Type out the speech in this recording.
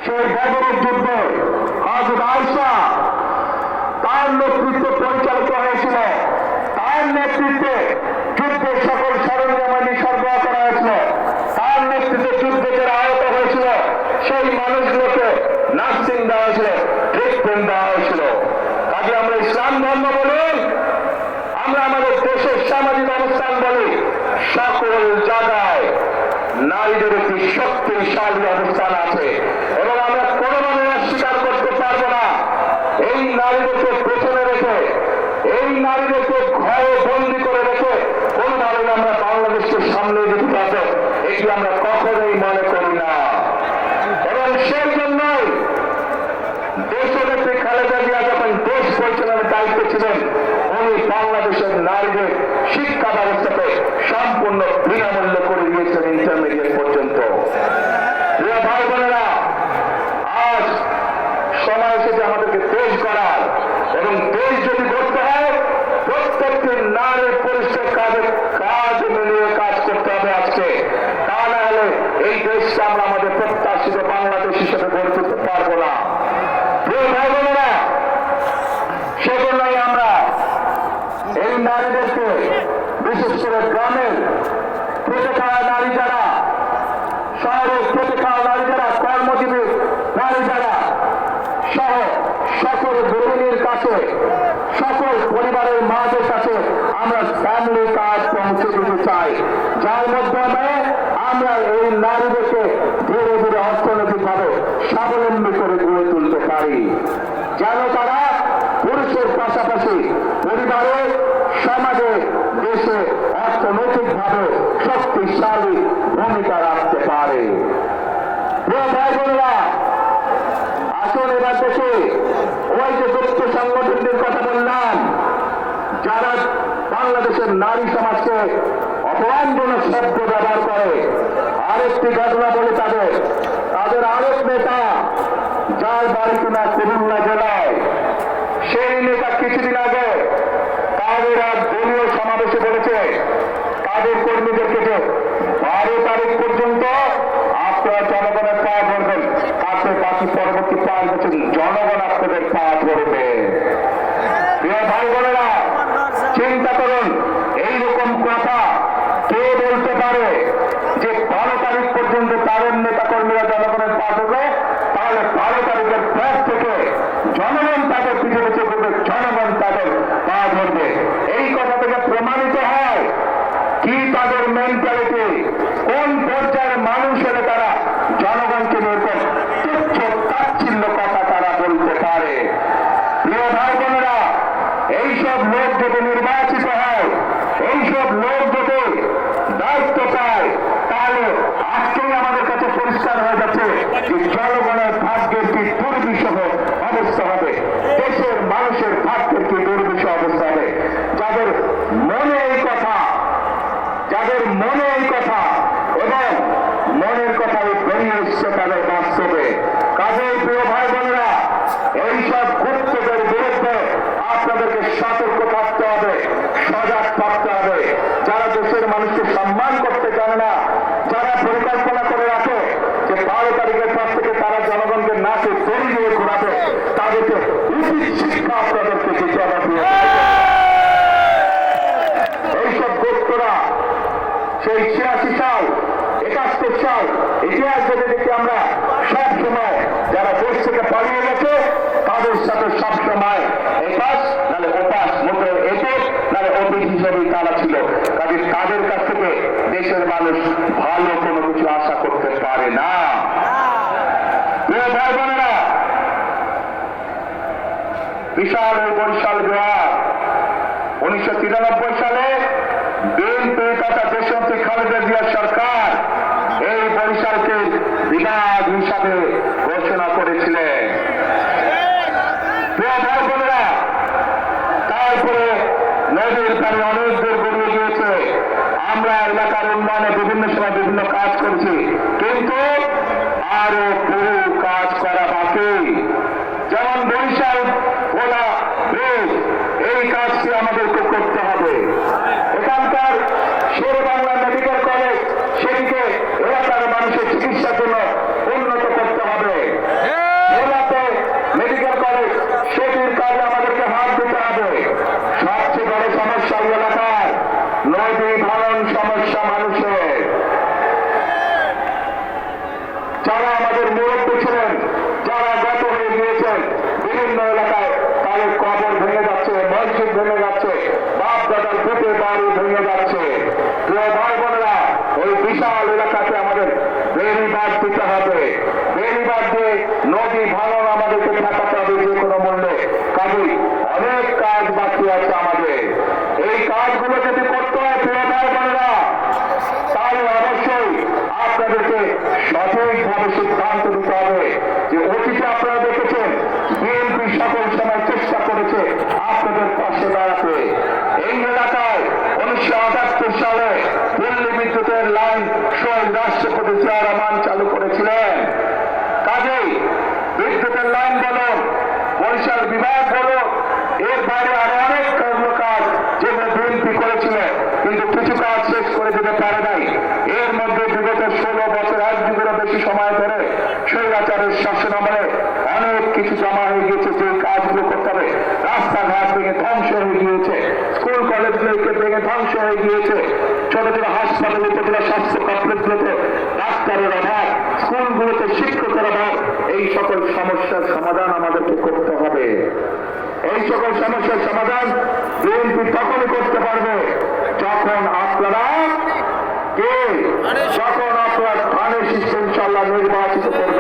সেই বদরের যুদ্ধে হযরত আয়েশা তার নেতৃত্বে পরিচালিত হয়েছিল, তার নেতৃত্বে যুদ্ধের সকল সরঞ্জামাদি সরবরাহ করা হয়েছিল, তার নেতৃত্বে যুদ্ধে যারা আহত হয়েছিল সেই মানুষগুলোকে নার্সিং দেওয়া হয়েছিল, ট্রিটমেন্ট দেওয়া হয়েছিল। কাজে আমরা ইসলাম ধর্ম বলি, আমরা আমাদের দেশের সামাজিক অবস্থান বলি, সকল জায়গায় নারীদের একটি শক্তিশালী অবস্থান আছে এবং আমরা কোনোভাবে অস্বীকার করতে পারবো না। এই নারীদেরকে পেছনে রেখে, এই নারীদেরকে ঘরে বন্দি করে রেখে কোনোভাবে আমরা বাংলাদেশকে সামনে যেতে পারবো, এটি আমরা কখনোই মনে করি না। এবং সেই জন্যই দেশনেত্রী খালেদা জিয়া যখন দেশ পরিচালনার দায়িত্বে ছিলেন, উনি বাংলাদেশের নারীদের শিক্ষা ব্যবস্থাকে সম্পূর্ণ বিনামূল্য করে দিয়েছেন ইন্টারমিডিয়েট পর্যন্ত। প্রিয় ভাই বোনেরা, আজ সময় এসেছে আমাদেরকে দেশ গড়ার, এবং দেশ যদি করতে হয় প্রত্যেকটি নারীর পরিষ্কার কাজ মিলিয়ে কাজ করতে হবে আজকে। তা না হলে এই দেশকে আমরা আমাদের প্রত্যাশিত বাংলাদেশ হিসেবে গড়ে তুলতে পারবো না। প্রিয় ভাই বোনেরা, সেজন্যই আমরা এই নারীদেরকে, বিশেষ করে গ্রামের খেটে খাওয়া নারী যারা, শহরের খেটে খাওয়া নারী যারা, কর্মজীবী নারী যারা সহ সকল গৃহিণীর কাছে, সকল পরিবারের মাদের কাছে আমরা ফ্যামিলি কার্ড পৌঁছে দিতে চাই, যার মাধ্যমে আমরা এই নারীদেরকে ধীরে ধীরে অর্থনৈতিকভাবে স্বাবলম্বী করে গড়ে তুলতে পারি, যেন তারা পুরুষের পাশাপাশি পরিবারে, সমাজে, দেশে অর্থনৈতিকভাবে শক্তিশালী ভূমিকা রাখতে পারে। প্রিয় ভাই বোনেরা, আসুন এবার দেখি ওই যে গুপ্ত সংগঠনটির কথা বললাম, যারা বাংলাদেশের নারী সমাজকে অপমানজনক শব্দ ব্যবহার করে। আরেকটি ঘটনা বলে তাদের আরেক নেতা, যার বাড়ি কিনা কুমিল্লা জেলায়, সেই নেতা কিছুদিন আগে তাদের এক দলীয় সমাবেশে বলেছে তাদের কর্মীদেরকে যে 12 তারিখ পর্যন্ত আপনারা জনগণের পা ধরবেন, তাতে বাকি পরবর্তী 5 বছর জনগণ আপনাদের পা ধরবে। প্রিয় ভাই বোনেরা, চিন্তা করুন, এইরকম কথা কে বলতে পারে যে 12 তারিখ পর্যন্ত তাদের নেতা কর্মীরা জনগণের পা ধরবে, তাহলে 12 তারিখের পর থেকে জনগণ তাদের পিছু পিছু করবে, জনগণ তাদের পা ধরবে। এই কথা থেকে প্রমাণিত হয় কি তাদের মেন্টালিটি, কোন পর্যায়ের মানুষ হলে তারা জনগণকে নিয়ে তুচ্ছ তাচ্ছিল্য কথা তারা বলতে পারে। প্রিয় ভাই বোনেরা, এইসব লোক যদি নির্বাচিত হয়, এইসব লোক যদি দায়িত্ব পায়, তাহলে আজকেই আমাদের কাছে পরিষ্কার হয়ে যাচ্ছে যে জনগণের ভাগ্যের কি দুর্বিষহ অবস্থা হবে, দেশের মানুষের ভাগ্যের কি দুর্বিষহ অবস্থা হবে। যাদের মনে এই কথা এবং মনের কথাই বেরিয়ে এসছে তাদের বাস্তবে। কাজেই প্রিয় ভাই বোনেরা, এইসব গুপ্তদের বিরুদ্ধে আপনাদেরকে সতর্ক থাকতে হবে, সজাগ থাকতে হবে। যারা দেশের মানুষকে সম্মান করতে জানে না, যারা পরিকল্পনা করে রাখে যে 12 তারিখের পর থেকে তারা জনগণকে নাচে দড়ি দিয়ে ঘোরাবে, তাদেরকে উচিত শিক্ষা আপনাদেরকে দিতে হবে। এইসব গুপ্তরা সেই 86 সাল 71 সাল ইতিহাস যদি দেখি আমরা, সব সময় যারা দেশ থেকে পালিয়ে গেছে তাদের সাথে সব সময় এপাস নাহলে ওপাস, মুদ্রার এতে নাহলে অফিস হিসেবেই তারা ছিল। কাজে তাদের কাছ থেকে দেশের মানুষ ভালো কোনো কিছু আশা করতে পারে না। প্রিয় ভাই বোনেরা, বিশাল বরিশাল বিভাগ 1993 সালে বিএনপি তথা দেশনেত্রী খালেদা জিয়া সরকার এই বরিশালকে বিভাগ হিসাবে ঘোষণা করেছিলেন। প্রিয় ভাই বোনেরা, তারপরে নদীর পানি অনেক দূর গড়িয়ে গিয়েছে। আমরা এলাকার উন্নয়নে বিভিন্ন সময় বিভিন্ন কাজ করছি, কিন্তু আরো বহু কাজ করা বাকি। যেমন বরিশাল ভোলা ব্রিজ, এই কাজটি আমাদেরকে করতে হবে। এখানকার শের বাংলা মেডিকেল কলেজ, সেটিকে এলাকার মানুষের চিকিৎসার জন্য উন্নত করতে হবে। আমাদের মুরব্বী ছিলেন, যারা গত হয়ে গিয়েছেন বিভিন্ন এলাকায়, তাদের কবর ভেঙে যাচ্ছে, মসজিদ ভেঙে যাচ্ছে, বাপ দাদার পেটে বাড়ি ভেঙে যাচ্ছে। প্রিয় ভাই বোনেরা, ওই বিশাল এলাকাতে আমাদের বেড়িবাঁধ দিতে হবে। বেড়িবাঁধ দিয়ে নদী ভাঙন আমাদেরকে ঠেকাতে হবে যে কোনো মূল্যে। কাজে অনেক কাজ বাকি আছে আমাদের। এই কাজগুলো যদি করতে হয় প্রিয় ভাই বোনেরা, তাহলে অবশ্যই আপনাদেরকে সঠিকভাবে সিদ্ধান্ত নিতে হবে। যে অতীতে আপনারা দেখেছেন বিএনপি সকল সময় চেষ্টা করেছে আপনাদের পাশে দাঁড়াতে। এই এলাকায় 1978 সালে দিল্লি বিদ্যুতের লাইন শহীদ রাষ্ট্রপতি জিয়া রহমান চালু করেছিলেন। কাজেই বিদ্যুতের লাইন বলুন, বরিশাল বিভাগ বলুন, এর বাইরে আরো অনেক কাজ যেগুলো বিএনপি করেছিল, কিন্তু কিছু কাজ শেষ করে দিতে পারে নাই। এর মধ্যে বিগত 16 বছর, 1 যুগেরও বেশি সময় ধরে স্বৈরাচারের শাসন আমলে অনেক কিছু জমা হয়ে গিয়েছে, যে কাজগুলো করতে হবে। রাস্তাঘাট ভেঙে ধ্বংস হয়ে গিয়েছে, স্কুল কলেজগুলোকে ভেঙে ধ্বংস হয়ে গিয়েছে, ছোট ছোট হাসপাতাল, উপজেলা স্বাস্থ্য কমপ্লেক্সগুলোতে ডাক্তারের অভাব, স্কুলগুলোতে শিক্ষকের অভাব। এই সকল সমস্যার সমাধান আমাদেরকে করতে হবে। এই সকল সমস্যার সমাধান বিএনপি তখনই করতে পারবে যখন আপনারা ধানের শীর্ষে ইনশাল্লাহ নির্বাচিত করবেন।